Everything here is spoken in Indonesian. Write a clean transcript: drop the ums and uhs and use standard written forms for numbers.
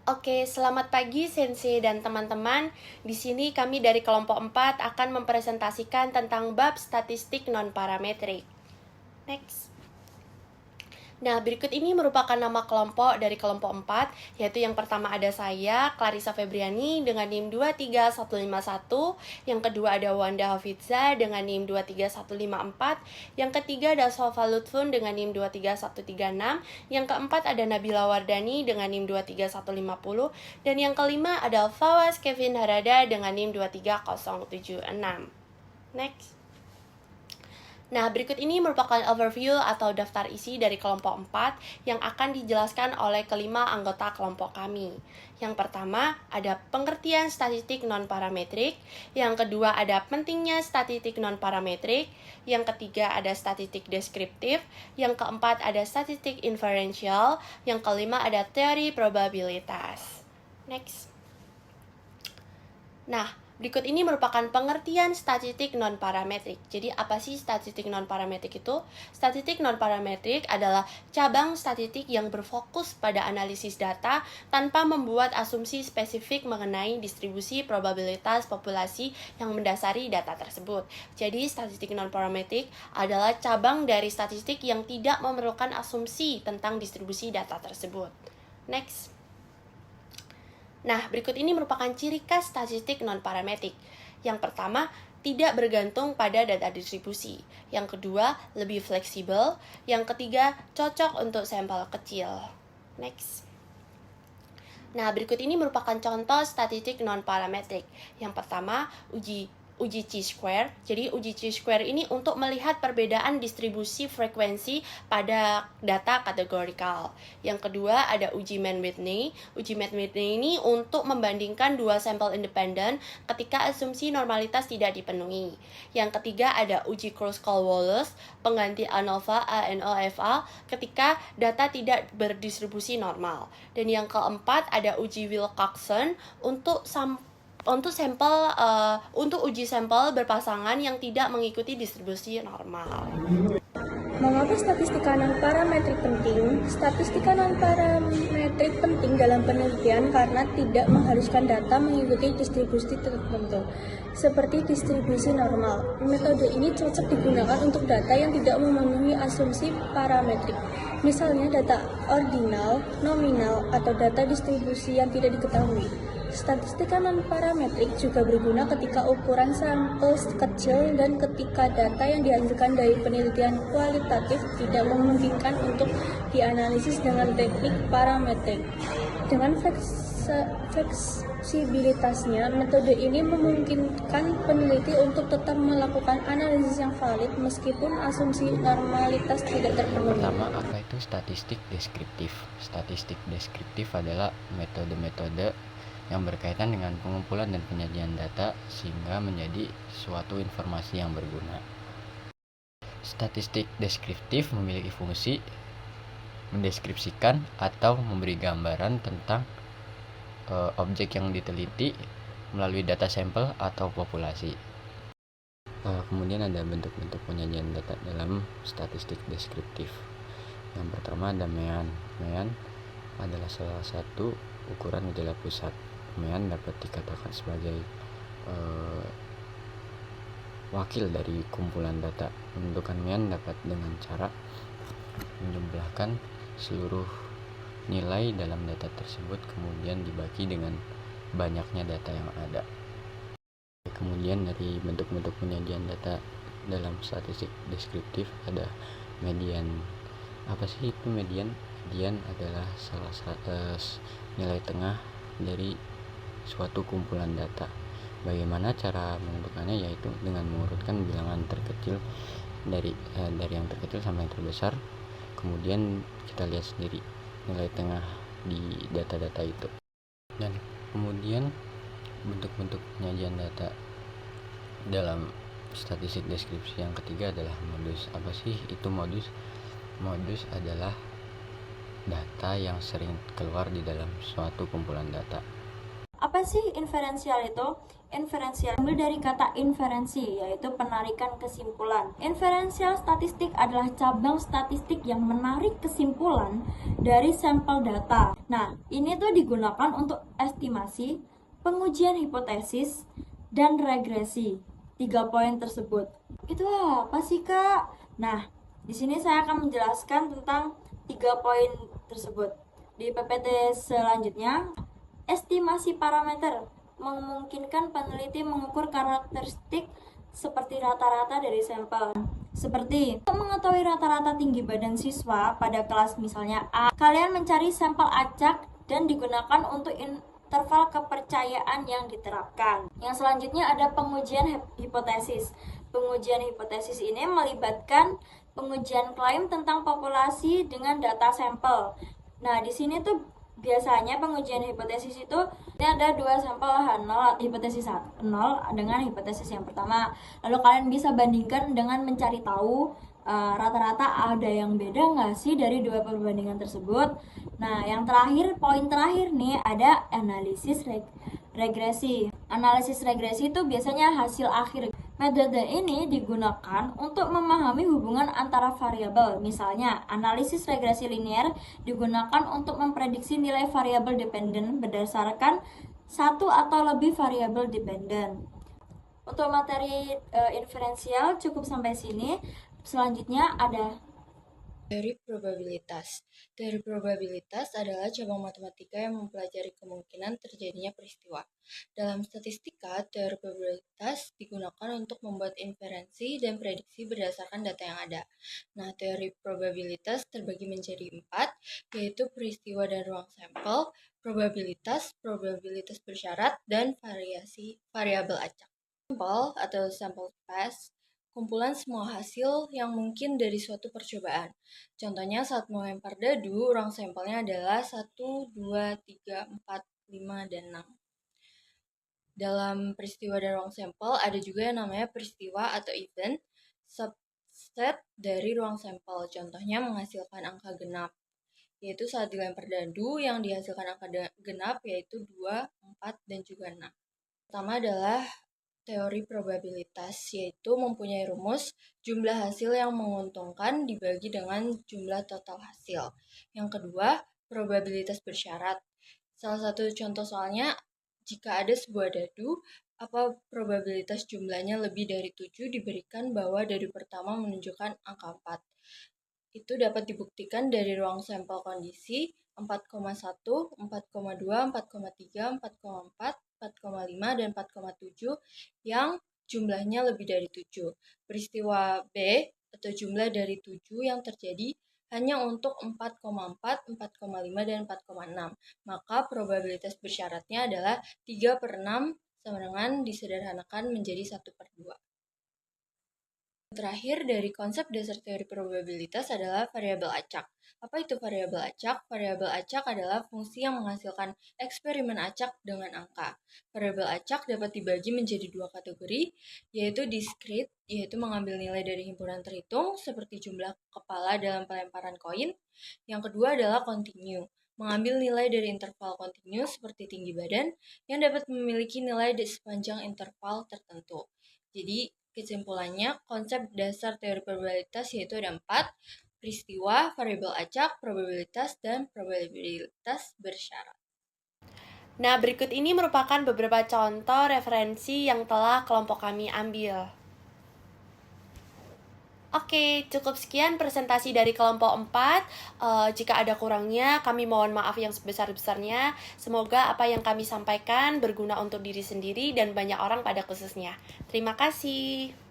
Oke, selamat pagi Sensei dan teman-teman. Di sini kami dari kelompok 4 akan mempresentasikan tentang bab statistik non-parametrik. Next. Nah, berikut ini merupakan nama kelompok dari kelompok 4, yaitu yang pertama ada saya, Clarissa Febriani dengan NIM 23151, yang kedua ada Wanda Hafidza dengan NIM 23154, yang ketiga ada Sofa Lutfun dengan NIM 23136, yang keempat ada Nabila Wardani dengan NIM 23150, dan yang kelima ada Fawaz Kevin Harada dengan NIM 23076. Next. Nah, berikut ini merupakan overview atau daftar isi dari kelompok 4 yang akan dijelaskan oleh kelima anggota kelompok kami. Yang pertama, ada pengertian statistik non-parametrik. Yang kedua, ada pentingnya statistik non-parametrik. Yang ketiga, ada statistik deskriptif. Yang keempat, ada statistik inferential. Yang kelima, ada teori probabilitas. Next. Nah, berikut ini merupakan pengertian statistik non-parametrik. Jadi, apa sih statistik non-parametrik itu? Statistik non-parametrik adalah cabang statistik yang berfokus pada analisis data tanpa membuat asumsi spesifik mengenai distribusi probabilitas populasi yang mendasari data tersebut. Jadi, statistik non-parametrik adalah cabang dari statistik yang tidak memerlukan asumsi tentang distribusi data tersebut. Next. Nah, berikut ini merupakan ciri khas statistik non-parametrik. Yang pertama, tidak bergantung pada data distribusi. Yang kedua, lebih fleksibel. Yang ketiga, cocok untuk sampel kecil. Next. Nah, berikut ini merupakan contoh statistik non-parametrik. Yang pertama, uji chi-square. Jadi uji chi-square ini untuk melihat perbedaan distribusi frekuensi pada data kategorikal. Yang kedua ada uji Mann-Whitney. Uji Mann-Whitney ini untuk membandingkan dua sampel independen ketika asumsi normalitas tidak dipenuhi. Yang ketiga ada uji Kruskal-Wallis, pengganti ANOVA ANOVA ketika data tidak berdistribusi normal. Dan yang keempat ada uji Wilcoxon untuk uji sampel berpasangan yang tidak mengikuti distribusi normal. Mengapa statistika non-parametrik penting? Statistika non-parametrik penting dalam penelitian karena tidak mengharuskan data mengikuti distribusi tertentu, seperti distribusi normal. Metode ini cocok digunakan untuk data yang tidak memenuhi asumsi parametrik, misalnya data ordinal, nominal, atau data distribusi yang tidak diketahui. Statistika non-parametrik juga berguna ketika ukuran sampel kecil dan ketika data yang dihasilkan dari penelitian kualitatif tidak memungkinkan untuk dianalisis dengan teknik parametrik. Dengan fleksibilitasnya, metode ini memungkinkan peneliti untuk tetap melakukan analisis yang valid meskipun asumsi normalitas tidak terpenuhi. Pertama, apa itu statistik deskriptif? Statistik deskriptif adalah metode-metode yang berkaitan dengan pengumpulan dan penyajian data sehingga menjadi suatu informasi yang berguna. Statistik deskriptif memiliki fungsi mendeskripsikan atau memberi gambaran tentang objek yang diteliti melalui data sampel atau populasi. Kemudian ada bentuk-bentuk penyajian data dalam statistik deskriptif. Yang pertama ada mean. Mean adalah salah satu ukuran gejala pusat. Mean dapat dikatakan sebagai wakil dari kumpulan data. Menentukan mean dapat dengan cara menjumlahkan seluruh nilai dalam data tersebut kemudian dibagi dengan banyaknya data yang ada. Kemudian dari bentuk-bentuk penyajian data dalam statistik deskriptif ada median. Apa sih itu median? Median adalah salah satu nilai tengah dari suatu kumpulan data. Bagaimana cara menentukannya? Yaitu dengan mengurutkan bilangan terkecil dari yang terkecil sampai yang terbesar. Kemudian kita lihat sendiri nilai tengah di data-data itu. Dan kemudian bentuk-bentuk penyajian data dalam statistik deskripsi yang ketiga adalah modus. Apa sih itu modus? Modus adalah data yang sering keluar di dalam suatu kumpulan data. Apa sih inferensial itu? Inferensial diambil dari kata inferensi, yaitu penarikan kesimpulan. Inferensial statistik adalah cabang statistik yang menarik kesimpulan dari sampel data. Nah, ini tuh digunakan untuk estimasi, pengujian hipotesis, dan regresi. 3 poin tersebut. Itu apa sih, Kak? Nah, di sini saya akan menjelaskan tentang 3 poin tersebut. Di PPT selanjutnya, estimasi parameter memungkinkan peneliti mengukur karakteristik seperti rata-rata dari sampel. Seperti untuk mengetahui rata-rata tinggi badan siswa pada kelas misalnya A, kalian mencari sampel acak dan digunakan untuk interval kepercayaan yang diterapkan. Yang selanjutnya ada pengujian hipotesis. Pengujian hipotesis ini melibatkan pengujian klaim tentang populasi dengan data sampel. Nah, di sini tuh biasanya pengujian hipotesis itu ini ada 2 sampel H0, hipotesis 0 dengan hipotesis yang pertama. Lalu kalian bisa bandingkan dengan mencari tahu rata-rata ada yang beda nggak sih dari 2 perbandingan tersebut. Nah, yang terakhir, poin terakhir nih, ada analisis regresi. Analisis regresi itu biasanya hasil akhir. Metode ini digunakan untuk memahami hubungan antara variabel. Misalnya, analisis regresi linear digunakan untuk memprediksi nilai variabel dependen berdasarkan satu atau lebih variabel dependen. Untuk materi inferensial cukup sampai sini. Selanjutnya ada teori probabilitas. Teori probabilitas adalah cabang matematika yang mempelajari kemungkinan terjadinya peristiwa. Dalam statistika, teori probabilitas digunakan untuk membuat inferensi dan prediksi berdasarkan data yang ada. Nah, teori probabilitas terbagi menjadi 4, yaitu peristiwa dan ruang sampel, probabilitas, probabilitas bersyarat, dan variabel acak. Sampel atau sample space kumpulan semua hasil yang mungkin dari suatu percobaan. Contohnya saat melempar dadu, ruang sampelnya adalah 1, 2, 3, 4, 5, dan 6. Dalam peristiwa dan ruang sampel ada juga yang namanya peristiwa atau event, subset dari ruang sampel. Contohnya menghasilkan angka genap, yaitu saat dilempar dadu yang dihasilkan angka genap yaitu 2, 4, dan juga 6. Pertama adalah teori probabilitas, yaitu mempunyai rumus jumlah hasil yang menguntungkan dibagi dengan jumlah total hasil. Yang kedua, probabilitas bersyarat. Salah satu contoh soalnya, jika ada sebuah dadu, apa probabilitas jumlahnya lebih dari 7 diberikan bahwa dadu pertama menunjukkan angka 4. Itu dapat dibuktikan dari ruang sampel kondisi 4,1, 4,2, 4,3, 4,4, 4,5, dan 4,7 yang jumlahnya lebih dari 7. Peristiwa B atau jumlah dari 7 yang terjadi hanya untuk 4,4, 4,5, dan 4,6. Maka probabilitas bersyaratnya adalah 3/6 sama dengan disederhanakan menjadi 1/2. Terakhir dari konsep dasar teori probabilitas adalah variabel acak. Apa itu variabel acak? Variabel acak adalah fungsi yang menghasilkan eksperimen acak dengan angka. Variabel acak dapat dibagi menjadi 2 kategori, yaitu discrete, yaitu mengambil nilai dari himpunan terhitung, seperti jumlah kepala dalam pelemparan koin. Yang kedua adalah continue, mengambil nilai dari interval kontinu seperti tinggi badan, yang dapat memiliki nilai di sepanjang interval tertentu. Jadi, kesimpulannya, konsep dasar teori probabilitas yaitu ada 4, peristiwa, variabel acak, probabilitas, dan probabilitas bersyarat. Nah, berikut ini merupakan beberapa contoh referensi yang telah kelompok kami ambil. Oke, cukup sekian presentasi dari kelompok 4. Jika ada kurangnya, kami mohon maaf yang sebesar-besarnya. Semoga apa yang kami sampaikan berguna untuk diri sendiri dan banyak orang pada khususnya. Terima kasih.